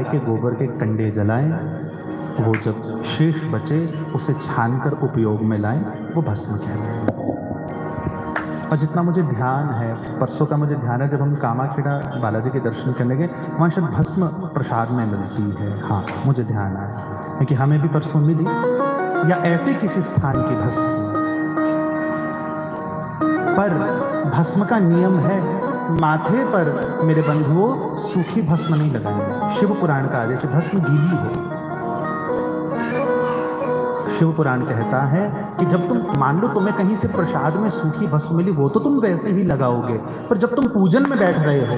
के गोबर के कंडे जलाएं, वो जब शेष बचे उसे छानकर उपयोग में लाएं, वो भस्म कहलाए। और जितना मुझे ध्यान है, परसों का मुझे ध्यान है, जब हम कामाखेड़ा बालाजी के दर्शन करने गए, वहाँ शायद भस्म प्रसाद में मिलती है। हाँ, मुझे ध्यान आया, क्योंकि हमें भी परसों मिली, या ऐसे किसी स्थान की भस्म। पर भस्म का नियम है, माथे पर मेरे बंधुओं सूखी भस्म नहीं लगाएंगे। शिव पुराण का आदेश, भस्म गीली हो। शिव पुराण कहता है कि जब तुम मान लो तुम्हें कहीं से प्रसाद में सूखी भस्म मिली, वो तो तुम वैसे ही लगाओगे, पर जब तुम पूजन में बैठ रहे हो,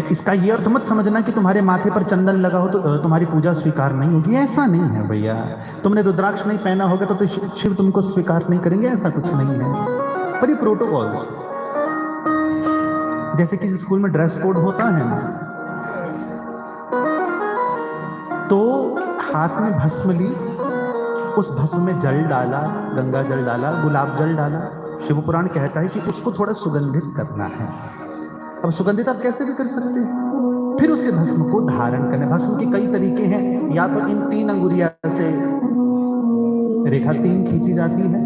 इसका ये अर्थ मत समझना कि तुम्हारे माथे पर चंदन लगा हो तो तुम्हारी पूजा स्वीकार नहीं होगी। ऐसा नहीं है भैया। तुमने रुद्राक्ष नहीं पहना होगा तो शिव तुमको स्वीकार नहीं करेंगे, ऐसा कुछ नहीं है। पर ये प्रोटोकॉल, जैसे किसी स्कूल में ड्रेस कोड होता है ना, तो हाथ में भस्म ली, उस भस्म में जल डाला, गंगा जल डाला, गुलाब जल डाला। शिव पुराण कहता है कि उसको थोड़ा सुगंधित करना है। अब सुगंधित आप कैसे भी कर सकते हैं। फिर उसके भस्म को धारण करना। भस्म के कई तरीके हैं, या तो इन 3 अंगुरिया से रेखा 3 खींची जाती है,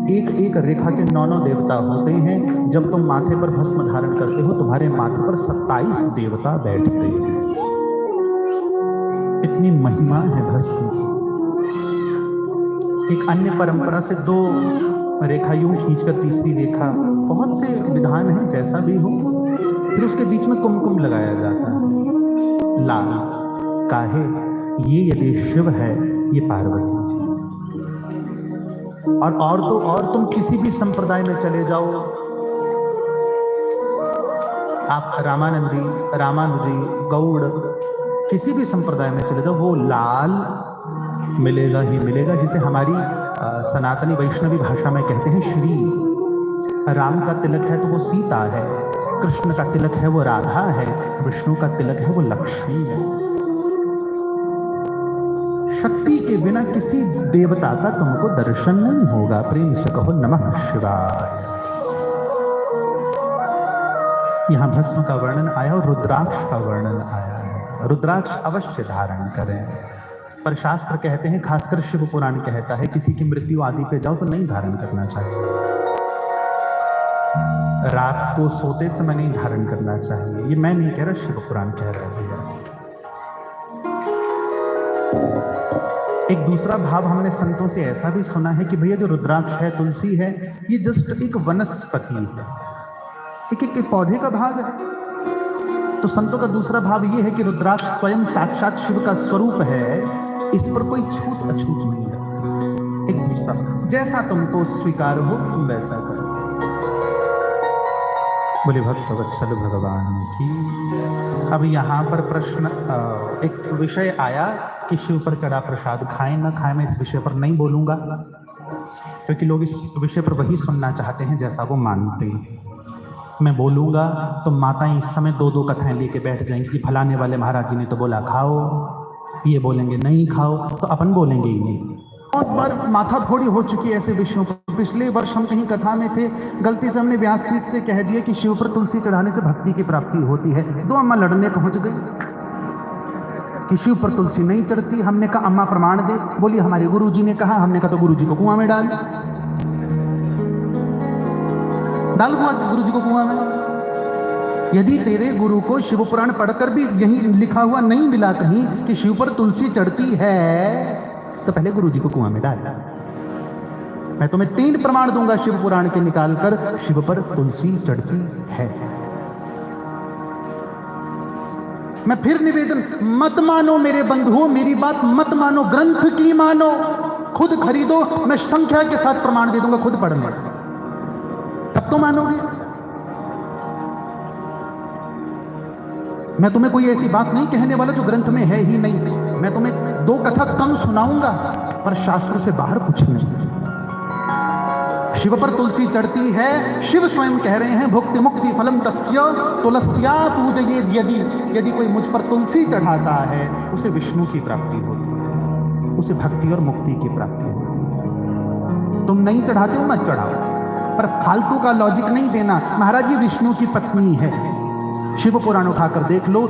एक एक रेखा के 9 देवता होते हैं। जब तुम माथे पर भस्म धारण करते हो, तुम्हारे माथे पर 27 देवता बैठते हैं। इतनी महिमा है भस्म की। एक अन्य परंपरा से 2 रेखा यूं खींचकर तीसरी रेखा, बहुत से विधान है, जैसा भी हो। फिर उसके बीच में कुमकुम लगाया जाता है, लाल। काहे? ये यदि शिव है, ये पार्वती है। और तो और, तुम किसी भी संप्रदाय में चले जाओ, आप रामानंदी, रामानुजी, गौड़, किसी भी संप्रदाय में चले जाओ, वो लाल मिलेगा ही मिलेगा। जिसे हमारी सनातनी वैष्णवी भाषा में कहते हैं श्री। राम का तिलक है तो वो सीता है, कृष्ण का तिलक है वो राधा है, विष्णु का तिलक है वो लक्ष्मी है। शक्ति के बिना किसी देवता का तुमको दर्शन नहीं होगा। प्रेम से कहो नमः शिवाय। यहां भस्म का वर्णन आया और रुद्राक्ष का वर्णन आया है। रुद्राक्ष अवश्य धारण करें, पर शास्त्र कहते हैं, खासकर शिव पुराण कहता है, किसी की मृत्यु आदि पे जाओ तो नहीं धारण करना चाहिए। रात को सोते समय नहीं धारण करना चाहिए। ये मैं नहीं कह रहा, शिव पुराण कह रहा है। एक दूसरा भाव हमने संतों से ऐसा भी सुना है कि भैया जो रुद्राक्ष है, तुलसी है, ये जस्ट एक वनस्पति है, एक पौधे का भाग है। तो संतों का दूसरा भाव ये है कि रुद्राक्ष स्वयं साक्षात शिव का स्वरूप है, इस पर कोई छूट अछूट नहीं है। एक दूसरा, जैसा तुमको स्वीकार हो तुम वैसा करो। बोले भक्त वत्सल भगवान की। अब यहाँ पर प्रश्न, एक विषय आया कि शिव पर चढ़ा प्रसाद खाएं न खाएं। मैं इस विषय पर नहीं बोलूंगा, क्योंकि लोग इस विषय पर वही सुनना चाहते हैं जैसा वो मानते हैं। मैं बोलूंगा तो माताएं इस समय 2-2 कथाएं लेके बैठ जाएंगी कि फलाने वाले महाराज जी ने तो बोला खाओ, ये बोलेंगे नहीं खाओ, तो अपन बोलेंगे ही नहीं। बहुत बार माथा फोड़ी हो चुकी है ऐसे विषयों पर। पिछले वर्ष हम कहीं कथा में थे, गलती से हमने व्यासपीठ से कह दिया कि शिव पर तुलसी चढ़ाने से भक्ति की प्राप्ति होती है। 2 अम्मा लड़ने पहुंच गई कि शिव पर तुलसी नहीं चढ़ती। हमने कहा अम्मा प्रमाण दे। बोली हमारे गुरुजी ने कहा। हमने कहा तो गुरुजी को कुआं में डाल गुरुजी को कुआं में। यदि तेरे गुरु को शिव पुराण पढ़कर भी यही लिखा हुआ नहीं मिला कहीं कि शिव पर तुलसी चढ़ती है, तो पहले गुरुजी को कुआं में डाल। मैं तुम्हें 3 प्रमाण दूंगा शिव पुराण के निकालकर, शिव पर तुलसी चढ़ती है। मैं फिर निवेदन, मत मानो मेरे बंधुओं, मेरी बात मत मानो, ग्रंथ की मानो, खुद खरीदो। मैं संख्या के साथ प्रमाण दे दूंगा, खुद पढ़ना, तब तो मानोगे। मैं तुम्हें कोई ऐसी बात नहीं कहने वाला जो ग्रंथ में है ही नहीं। मैं तुम्हें 2 कथा कम सुनाऊंगा, पर शास्त्र से बाहर कुछ नहीं। शिव पर तुलसी चढ़ती है, शिव स्वयं कह रहे हैं भुक्ति मुक्ति फलम तस्य तुलस्या पूजयेद। यदि कोई मुझ पर तुलसी चढ़ाता है, उसे विष्णु की प्राप्ति होती है, उसे भक्ति और मुक्ति की प्राप्ति होती है। तुम नहीं चढ़ाते हो, मत चढ़ाओ, पर फालतू का लॉजिक नहीं देना। महाराज जी विष्णु की पत्नी है, शिव पुराण उठाकर देख लो।